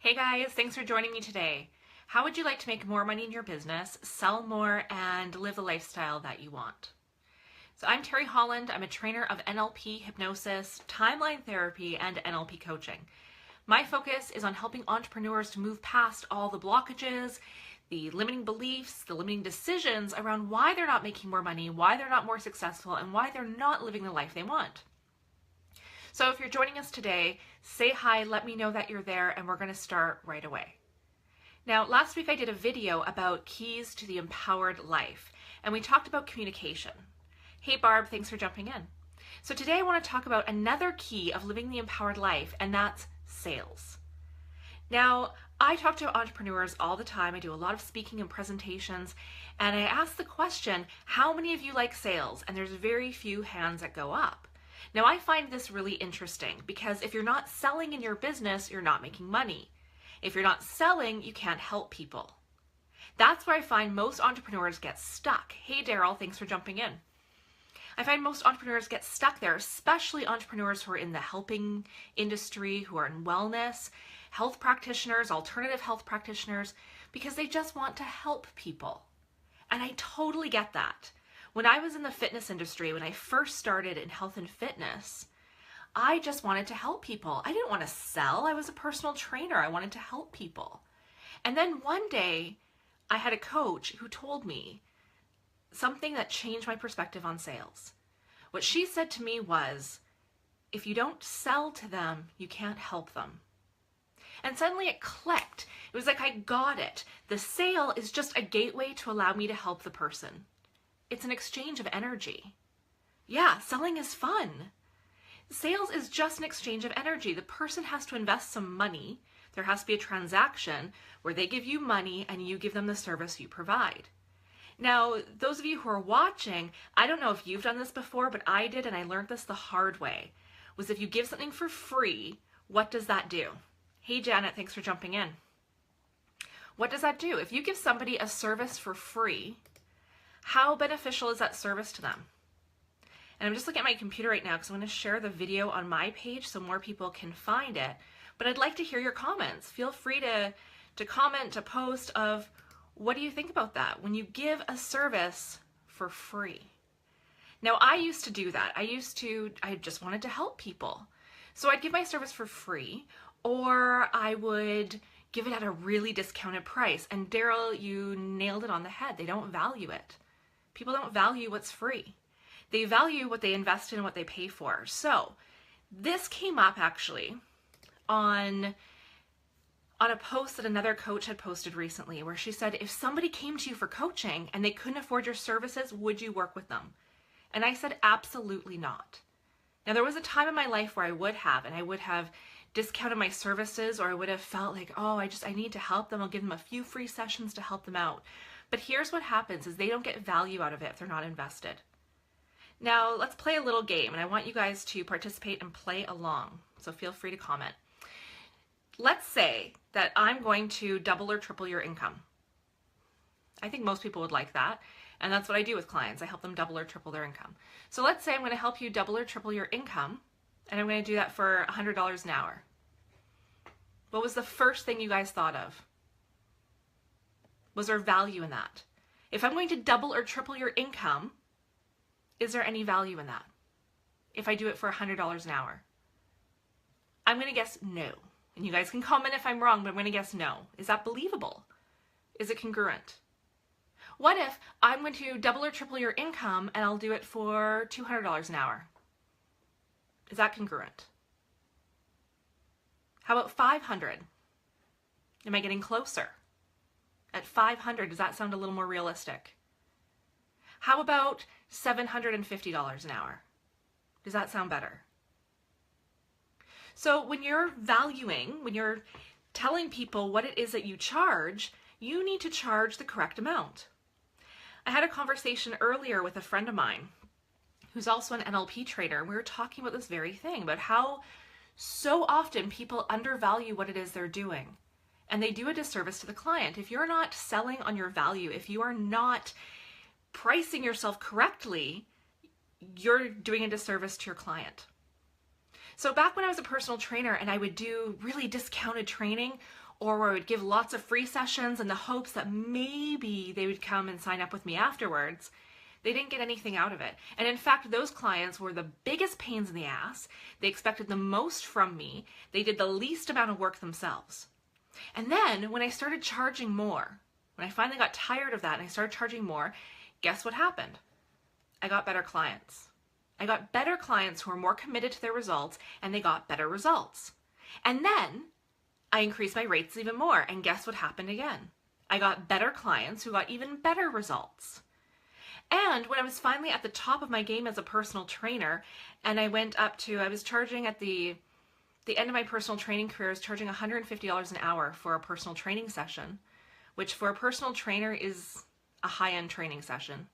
Hey guys, thanks for joining me today. How would you like to make more money in your business, sell more, and live the lifestyle that you want? So I'm Teri Holland. I'm a trainer of NLP, hypnosis, timeline therapy, and NLP coaching. My focus is on helping entrepreneurs to move past all the blockages, the limiting beliefs, the limiting decisions around why they're not making more money, why they're not more successful, and why they're not living the life they want. So if you're joining us today, say hi, let me know that you're there, and we're going to start right away. Now, last week I did a video about keys to the empowered life, and we talked about communication. Hey Barb, thanks for jumping in. So today I want to talk about another key of living the empowered life, and that's sales. Now, I talk to entrepreneurs all the time. I do a lot of speaking and presentations, and I ask the question, how many of you like sales? And there's very few hands that go up. Now, I find this really interesting because if you're not selling in your business, you're not making money. If you're not selling, you can't help people. That's where I find most entrepreneurs get stuck. Hey, Daryl, thanks for jumping in. I find most entrepreneurs get stuck there, especially entrepreneurs who are in the helping industry, who are in wellness, health practitioners, alternative health practitioners, because they just want to help people. And I totally get that. When I was in the fitness industry, when I first started in health and fitness, I just wanted to help people. I didn't want to sell. I was a personal trainer. I wanted to help people. And then one day, I had a coach who told me something that changed my perspective on sales. What she said to me was, if you don't sell to them, you can't help them. And suddenly it clicked. It was like I got it. The sale is just a gateway to allow me to help the person. It's an exchange of energy. Yeah, selling is fun. Sales is just an exchange of energy. The person has to invest some money. There has to be a transaction where they give you money and you give them the service you provide. Now, those of you who are watching, I don't know if you've done this before, but I did, and I learned this the hard way, was if you give something for free, what does that do? Hey, Janet, thanks for jumping in. What does that do? If you give somebody a service for free, how beneficial is that service to them? And I'm just looking at my computer right now because I'm going to share the video on my page so more people can find it. But I'd like to hear your comments. Feel free to comment, to post of what do you think about that when you give a service for free? Now, I used to do that. I just wanted to help people. So I'd give my service for free, or I would give it at a really discounted price. And Daryl, you nailed it on the head. They don't value it. People don't value what's free. They value what they invest in and what they pay for. So this came up actually on a post that another coach had posted recently where she said, if somebody came to you for coaching and they couldn't afford your services, would you work with them? And I said, absolutely not. Now, there was a time in my life where I would have discounted my services, or I would have felt like, oh, I need to help them. I'll give them a few free sessions to help them out. But here's what happens is they don't get value out of it if they're not invested. Now, let's play a little game, and I want you guys to participate and play along. So feel free to comment. Let's say that I'm going to double or triple your income. I think most people would like that. And that's what I do with clients. I help them double or triple their income. So let's say I'm going to help you double or triple your income, and I'm going to do that for $100 an hour. What was the first thing you guys thought of? Was there value in that? If I'm going to double or triple your income, is there any value in that? If I do it for $100 an hour? I'm going to guess no. And you guys can comment if I'm wrong, but I'm going to guess no. Is that believable? Is it congruent? What if I'm going to double or triple your income and I'll do it for $200 an hour? Is that congruent? How about 500? Am I getting closer? At 500, does that sound a little more realistic? How about $750 an hour? Does that sound better? So when you're when you're telling people what it is that you charge, you need to charge the correct amount. I had a conversation earlier with a friend of mine who's also an NLP trainer. We were talking about this very thing, about how so often people undervalue what it is they're doing. And they do a disservice to the client. If you're not selling on your value, if you are not pricing yourself correctly, you're doing a disservice to your client. So back when I was a personal trainer and I would do really discounted training, or where I would give lots of free sessions in the hopes that maybe they would come and sign up with me afterwards, they didn't get anything out of it. And in fact, those clients were the biggest pains in the ass. They expected the most from me. They did the least amount of work themselves. And then when I started charging more, when I finally got tired of that and I started charging more, guess what happened? I got better clients. I got better clients who were more committed to their results, and they got better results. And then I increased my rates even more, and guess what happened again? I got better clients who got even better results. And when I was finally at the top of my game as a personal trainer, and I was charging at the end of my personal training career, I was charging $150 an hour for a personal training session, which for a personal trainer is a high-end training session.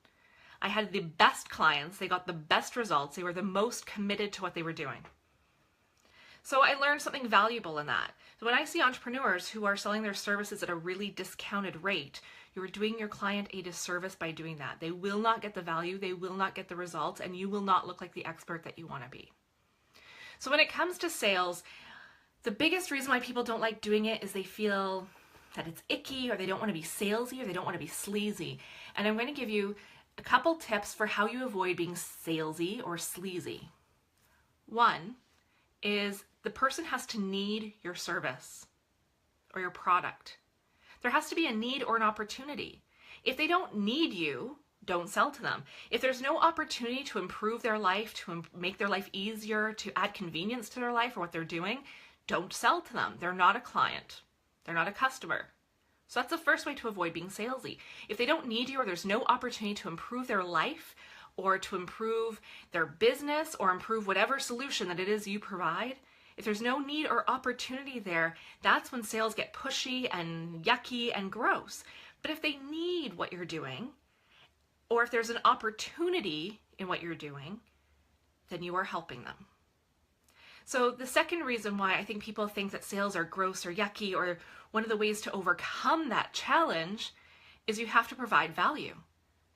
I had the best clients, they got the best results, they were the most committed to what they were doing. So I learned something valuable in that. So when I see entrepreneurs who are selling their services at a really discounted rate, you are doing your client a disservice by doing that. They will not get the value, they will not get the results, and you will not look like the expert that you want to be. So when it comes to sales, the biggest reason why people don't like doing it is they feel that it's icky, or they don't want to be salesy, or they don't want to be sleazy. And I'm going to give you a couple tips for how you avoid being salesy or sleazy. One is the person has to need your service or your product. There has to be a need or an opportunity. If they don't need you, don't sell to them. If there's no opportunity to improve their life, to make their life easier, to add convenience to their life or what they're doing, don't sell to them. They're not a client. They're not a customer. So that's the first way to avoid being salesy. If they don't need you, or there's no opportunity to improve their life or to improve their business or improve whatever solution that it is you provide, if there's no need or opportunity there, that's when sales get pushy and yucky and gross. But if they need what you're doing, or if there's an opportunity in what you're doing, then you are helping them. So the second reason why I think people think that sales are gross or yucky, or one of the ways to overcome that challenge, is you have to provide value.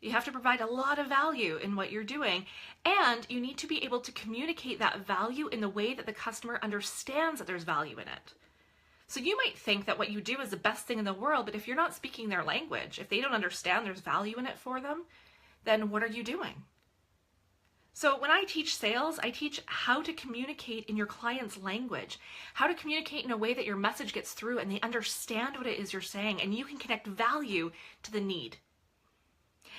You have to provide a lot of value in what you're doing, and you need to be able to communicate that value in the way that the customer understands that there's value in it. So you might think that what you do is the best thing in the world, but if you're not speaking their language, if they don't understand there's value in it for them, then what are you doing? So when I teach sales, I teach how to communicate in your client's language, how to communicate in a way that your message gets through and they understand what it is you're saying, and you can connect value to the need.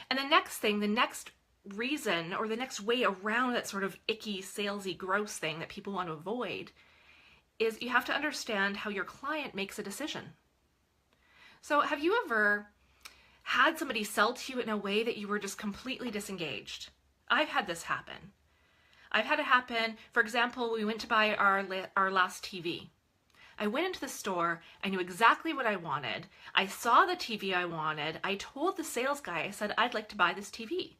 And the next thing, the next reason, or the next way around that sort of icky, salesy, gross thing that people want to avoid, is you have to understand how your client makes a decision. So have you ever had somebody sell to you in a way that you were just completely disengaged? I've had this happen. I've had it happen, for example, we went to buy our last TV. I went into the store, I knew exactly what I wanted. I saw the TV I wanted. I told the sales guy, I said, I'd like to buy this TV.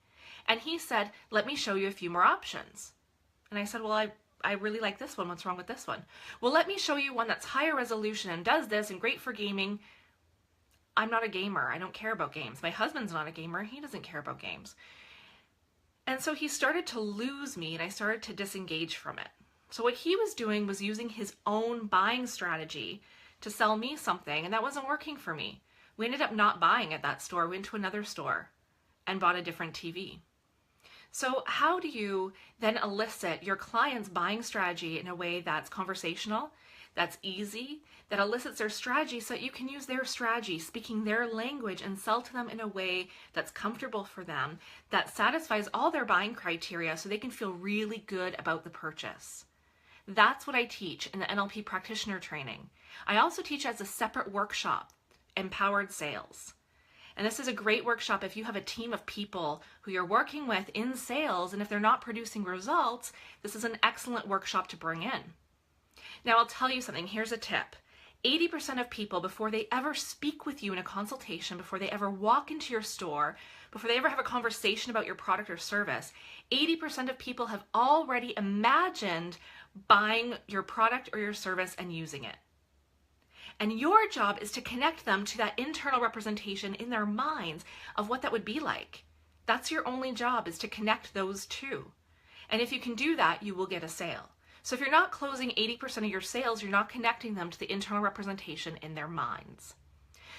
And he said, let me show you a few more options. And I said, well, I really like this one. What's wrong with this one? Well, let me show you one that's higher resolution and does this and great for gaming. I'm not a gamer. I don't care about games. My husband's not a gamer. He doesn't care about games. And so he started to lose me, and I started to disengage from it. So what he was doing was using his own buying strategy to sell me something, and that wasn't working for me. We ended up not buying at that store. We went to another store and bought a different TV. So how do you then elicit your client's buying strategy in a way that's conversational, that's easy, that elicits their strategy so that you can use their strategy, speaking their language, and sell to them in a way that's comfortable for them, that satisfies all their buying criteria so they can feel really good about the purchase? That's what I teach in the NLP practitioner training. I also teach as a separate workshop, Empowered Sales. And this is a great workshop if you have a team of people who you're working with in sales, and if they're not producing results, this is an excellent workshop to bring in. Now I'll tell you something, here's a tip. 80% of people, before they ever speak with you in a consultation, before they ever walk into your store, before they ever have a conversation about your product or service, 80% of people have already imagined buying your product or your service and using it. And your job is to connect them to that internal representation in their minds of what that would be like. That's your only job, is to connect those two. And if you can do that, you will get a sale. So if you're not closing 80% of your sales, you're not connecting them to the internal representation in their minds.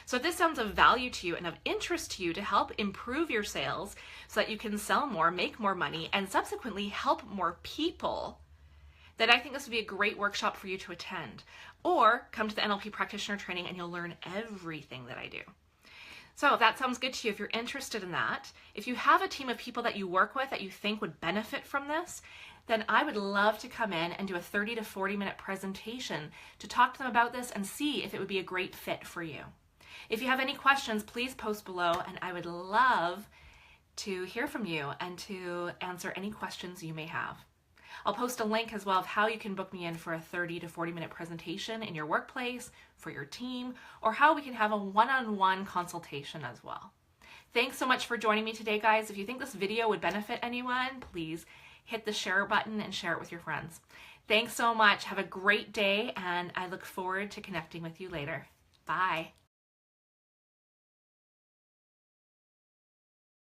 So if this sounds of value to you and of interest to you to help improve your sales so that you can sell more, make more money, and subsequently help more people, then I think this would be a great workshop for you to attend. Or come to the NLP practitioner training and you'll learn everything that I do. So if that sounds good to you, if you're interested in that, if you have a team of people that you work with that you think would benefit from this, then I would love to come in and do a 30 to 40 minute presentation to talk to them about this and see if it would be a great fit for you. If you have any questions, please post below, and I would love to hear from you and to answer any questions you may have. I'll post a link as well of how you can book me in for a 30 to 40 minute presentation in your workplace, for your team, or how we can have a one-on-one consultation as well. Thanks so much for joining me today, guys. If you think this video would benefit anyone, please hit the share button and share it with your friends. Thanks so much. Have a great day, and I look forward to connecting with you later. Bye.